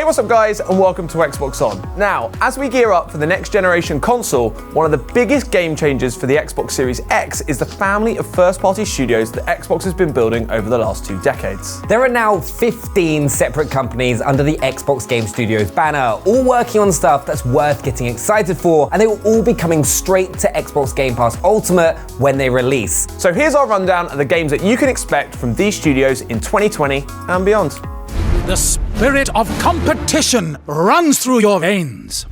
Hey, what's up guys, and welcome to Xbox On. Now, as we gear up for the next generation console, one of the biggest game changers for the Xbox Series X is the family of first-party studios that Xbox has been building over the last 2 decades. There are now 15 separate companies under the Xbox Game Studios banner, all working on stuff that's worth getting excited for, and they will all be coming straight to Xbox Game Pass Ultimate when they release. So here's our rundown of the games that you can expect from these studios in 2020 and beyond. The spirit of competition runs through your veins.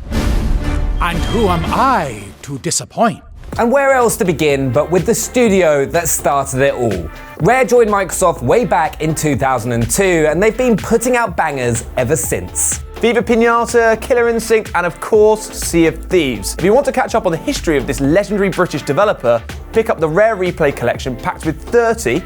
And who am I to disappoint? And where else to begin but with the studio that started it all? Rare joined Microsoft way back in 2002, and they've been putting out bangers ever since. Viva Pinata, Killer Instinct, and of course, Sea of Thieves. If you want to catch up on the history of this legendary British developer, pick up the Rare Replay collection packed with 30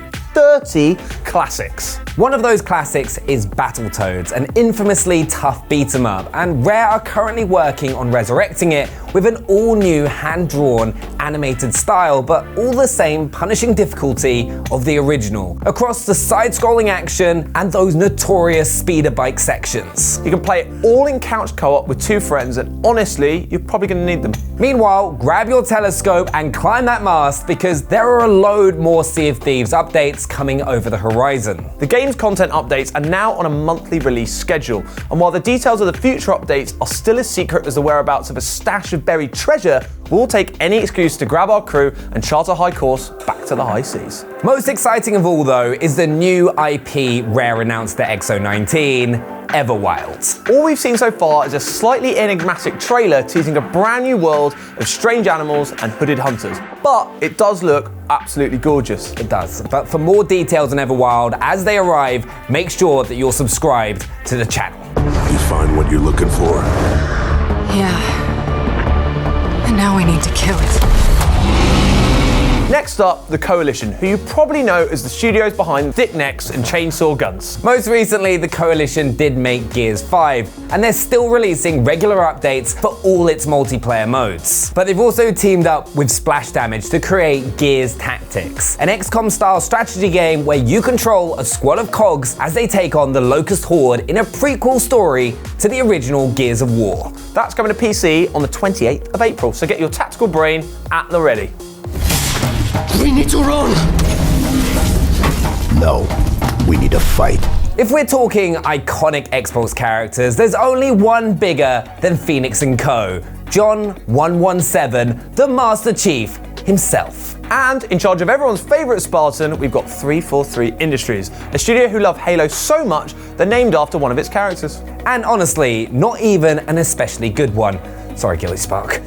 classics. One of those classics is Battletoads, an infamously tough beat-em-up, and Rare are currently working on resurrecting it with an all-new hand-drawn animated style, but all the same punishing difficulty of the original, across the side-scrolling action and those notorious speeder bike sections. You can play it all in couch co-op with 2 friends, and honestly, you're probably going to need them. Meanwhile, grab your telescope and climb that mast, because there are a load more Sea of Thieves updates coming over the horizon. The game's content updates are now on a monthly release schedule, and while the details of the future updates are still as secret as the whereabouts of a stash of buried treasure, we'll take any excuse to grab our crew and chart a high course back to the high seas. Most exciting of all, though, is the new IP Rare announced at XO19, Everwild. All we've seen so far is a slightly enigmatic trailer teasing a brand new world of strange animals and hooded hunters, but it does look absolutely gorgeous. It does. But for more details on Everwild as they arrive, make sure that you're subscribed to the channel. You find what you're looking for? Yeah. And now we need to kill it. Next up, the Coalition, who you probably know as the studios behind Dick Necks and Chainsaw Guns. Most recently, the Coalition did make Gears 5, and they're still releasing regular updates for all its multiplayer modes. But they've also teamed up with Splash Damage to create Gears Tactics, an XCOM-style strategy game where you control a squad of cogs as they take on the Locust Horde in a prequel story to the original Gears of War. That's coming to PC on the 28th of April, so get your tactical brain at the ready. We need to run! No, we need to fight. If we're talking iconic Xbox characters, there's only one bigger than Phoenix & Co. John 117, the Master Chief himself. And in charge of everyone's favourite Spartan, we've got 343 Industries, a studio who love Halo so much they're named after one of its characters. And honestly, not even an especially good one. Sorry, Gilly Spark.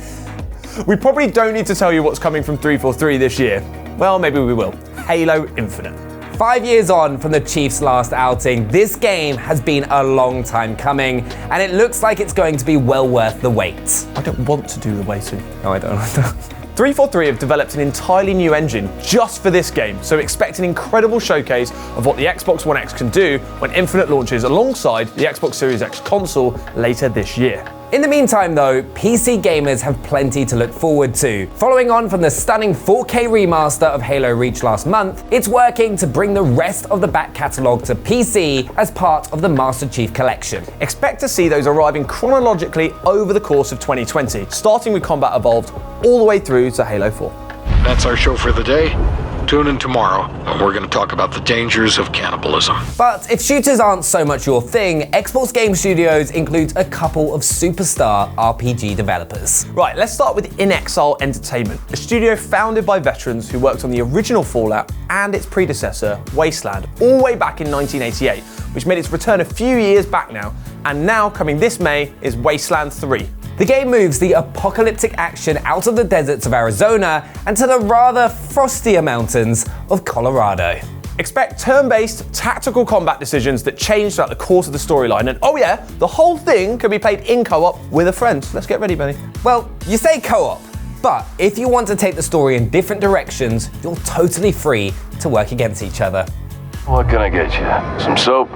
We probably don't need to tell you what's coming from 343 this year. Well, maybe we will. Halo Infinite. 5 years on from the Chiefs' last outing, this game has been a long time coming, and it looks like it's going to be well worth the wait. I don't want to do the waiting. No, I don't. 343 have developed an entirely new engine just for this game, so expect an incredible showcase of what the Xbox One X can do when Infinite launches alongside the Xbox Series X console later this year. In the meantime though, PC gamers have plenty to look forward to. Following on from the stunning 4K remaster of Halo Reach last month, it's working to bring the rest of the back catalogue to PC as part of the Master Chief Collection. Expect to see those arriving chronologically over the course of 2020, starting with Combat Evolved all the way through to Halo 4. That's our show for the day. Tune in tomorrow, and we're going to talk about the dangers of cannibalism. But if shooters aren't so much your thing, Xbox Game Studios includes a couple of superstar RPG developers. Right, let's start with Inexile Entertainment, a studio founded by veterans who worked on the original Fallout and its predecessor, Wasteland, all the way back in 1988, which made its return a few years back now, and now coming this May is Wasteland 3. The game moves the apocalyptic action out of the deserts of Arizona and to the rather frostier mountains of Colorado. Expect turn-based, tactical combat decisions that change throughout the course of the storyline, and oh yeah, the whole thing can be played in co-op with a friend. Let's get ready, Benny. Well, you say co-op, but if you want to take the story in different directions, you're totally free to work against each other. What can I get you? Some soap?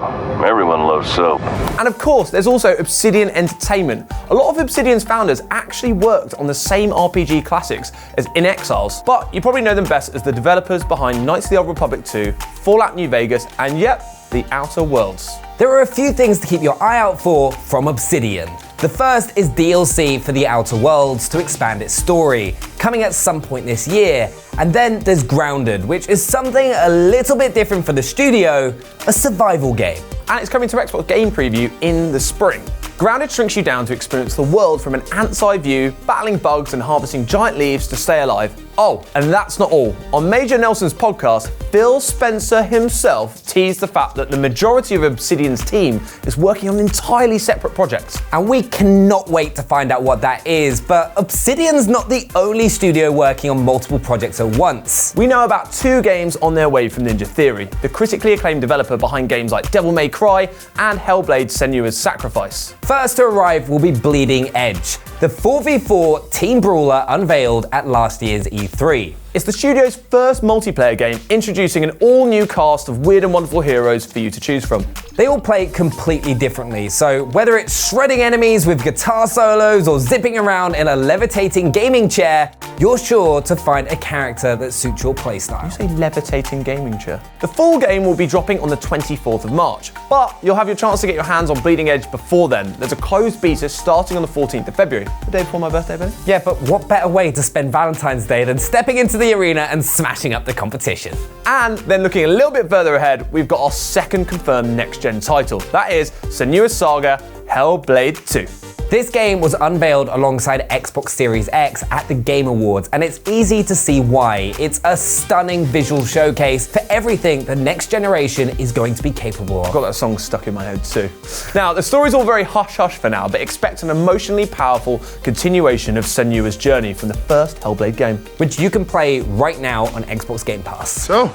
Everyone loves soap. And of course, there's also Obsidian Entertainment. A lot of Obsidian's founders actually worked on the same RPG classics as In Exiles, but you probably know them best as the developers behind Knights of the Old Republic 2, Fallout New Vegas, and yep, The Outer Worlds. There are a few things to keep your eye out for from Obsidian. The first is DLC for The Outer Worlds to expand its story, coming at some point this year. And then there's Grounded, which is something a little bit different for the studio, a survival game. And it's coming to Xbox Game Preview in the spring. Grounded shrinks you down to experience the world from an ant's eye view, battling bugs and harvesting giant leaves to stay alive. Oh, and that's not all. On Major Nelson's podcast, Phil Spencer himself teased the fact that the majority of Obsidian's team is working on entirely separate projects. And we cannot wait to find out what that is, but Obsidian's not the only studio working on multiple projects at once. We know about 2 games on their way from Ninja Theory, the critically acclaimed developer behind games like Devil May Cry and Hellblade: Senua's Sacrifice. First to arrive will be Bleeding Edge, the 4v4 team brawler unveiled at last year's E3. It's the studio's first multiplayer game, introducing an all-new cast of weird and wonderful heroes for you to choose from. They all play completely differently, so whether it's shredding enemies with guitar solos or zipping around in a levitating gaming chair, you're sure to find a character that suits your playstyle. You say levitating gaming chair? The full game will be dropping on the 24th of March, but you'll have your chance to get your hands on Bleeding Edge before then. There's a closed beta starting on the 14th of February, the day before my birthday, Ben. Yeah, but what better way to spend Valentine's Day than stepping into the arena and smashing up the competition? And then looking a little bit further ahead, we've got our second confirmed next-gen title. That is Senua's Saga Hellblade 2. This game was unveiled alongside Xbox Series X at the Game Awards, and it's easy to see why. It's a stunning visual showcase for everything the next generation is going to be capable of. I've got that song stuck in my head too. Now, the story's all very hush-hush for now, but expect an emotionally powerful continuation of Senua's journey from the first Hellblade game, which you can play right now on Xbox Game Pass. So,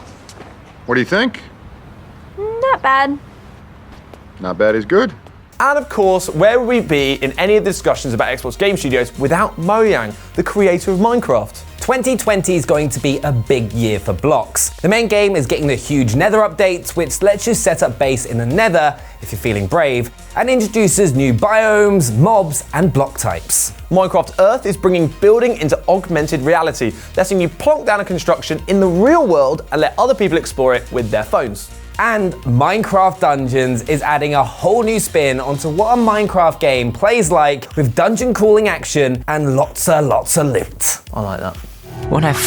what do you think? Not bad. Not bad is good. And of course, where would we be in any of the discussions about Xbox Game Studios without Mojang, the creator of Minecraft? 2020 is going to be a big year for blocks. The main game is getting the huge Nether updates, which lets you set up base in the Nether if you're feeling brave, and introduces new biomes, mobs, and block types. Minecraft Earth is bringing building into augmented reality, letting you plonk down a construction in the real world and let other people explore it with their phones. And Minecraft Dungeons is adding a whole new spin onto what a Minecraft game plays like, with dungeon crawling action and lots of loot. I like that. When I've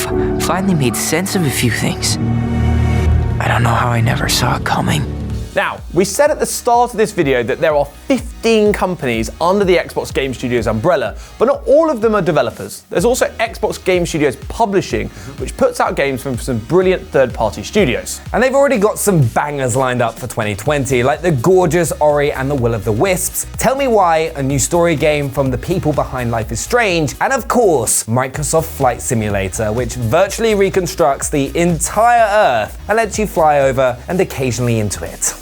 finally made sense of a few things, I don't know how I never saw it coming. Now, we said at the start of this video that there are 15 companies under the Xbox Game Studios umbrella, but not all of them are developers. There's also Xbox Game Studios Publishing, which puts out games from some brilliant third-party studios. And they've already got some bangers lined up for 2020, like the gorgeous Ori and the Will of the Wisps, Tell Me Why, a new story game from the people behind Life is Strange, and of course, Microsoft Flight Simulator, which virtually reconstructs the entire Earth and lets you fly over and occasionally into it.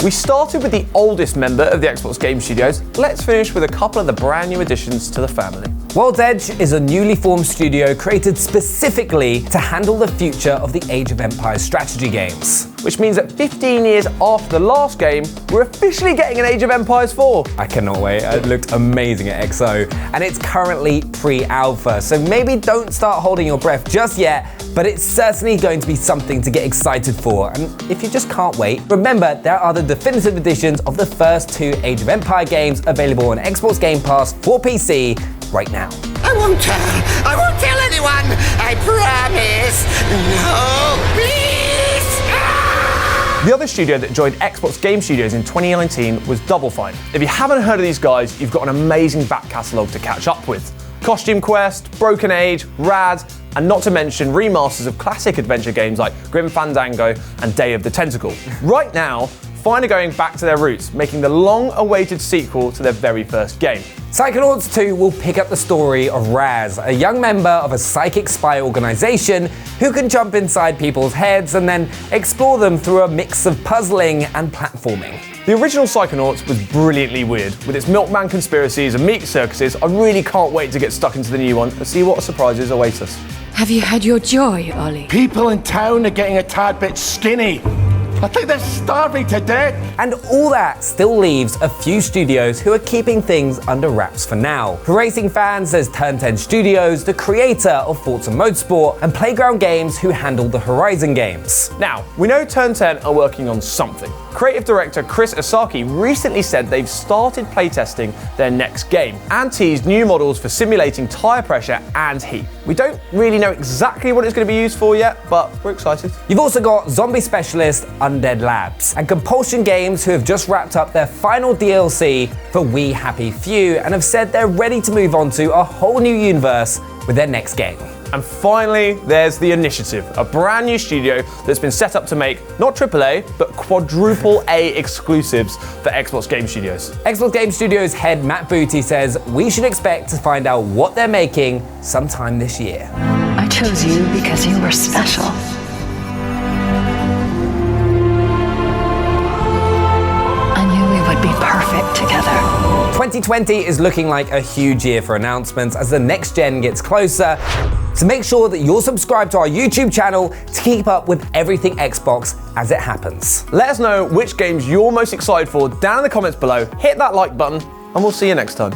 We started with the oldest member of the Xbox Game Studios. Let's finish with a couple of the brand new additions to the family. World's Edge is a newly formed studio created specifically to handle the future of the Age of Empires strategy games. Which means that 15 years after the last game, we're officially getting an Age of Empires 4. I cannot wait. It looked amazing at XO. And it's currently pre-alpha, so maybe don't start holding your breath just yet, but it's certainly going to be something to get excited for. And if you just can't wait, remember there are the definitive editions of the first 2 Age of Empire games available on Xbox Game Pass for PC right now. I won't tell anyone! I promise! No, please! The other studio that joined Xbox Game Studios in 2019 was Double Fine. If you haven't heard of these guys, you've got an amazing back catalogue to catch up with. Costume Quest, Broken Age, Rad, and not to mention remasters of classic adventure games like Grim Fandango and Day of the Tentacle. Right now, Fine are going back to their roots, making the long-awaited sequel to their very first game. Psychonauts 2 will pick up the story of Raz, a young member of a psychic spy organization who can jump inside people's heads and then explore them through a mix of puzzling and platforming. The original Psychonauts was brilliantly weird, with its milkman conspiracies and meat circuses. I really can't wait to get stuck into the new one and see what surprises await us. Have you had your joy, Ollie? People in town are getting a tad bit skinny. I think they're starving to death. And all that still leaves a few studios who are keeping things under wraps for now. For racing fans, there's Turn 10 Studios, the creator of Forza Motorsport, and Playground Games, who handled the Horizon games. Now, we know Turn 10 are working on something. Creative director Chris Osaki recently said they've started playtesting their next game and teased new models for simulating tyre pressure and heat. We don't really know exactly what it's going to be used for yet, but we're excited. You've also got zombie specialist Undead Labs and Compulsion Games, who have just wrapped up their final DLC for We Happy Few and have said they're ready to move on to a whole new universe with their next game. And finally, there's The Initiative, a brand new studio that's been set up to make not AAA, but quadruple A exclusives for Xbox Game Studios. Xbox Game Studios head Matt Booty says we should expect to find out what they're making sometime this year. I chose you because you were special. I knew we would be perfect together. 2020 is looking like a huge year for announcements as the next gen gets closer. So make sure that you're subscribed to our YouTube channel to keep up with everything Xbox as it happens. Let us know which games you're most excited for down in the comments below, hit that like button, and we'll see you next time.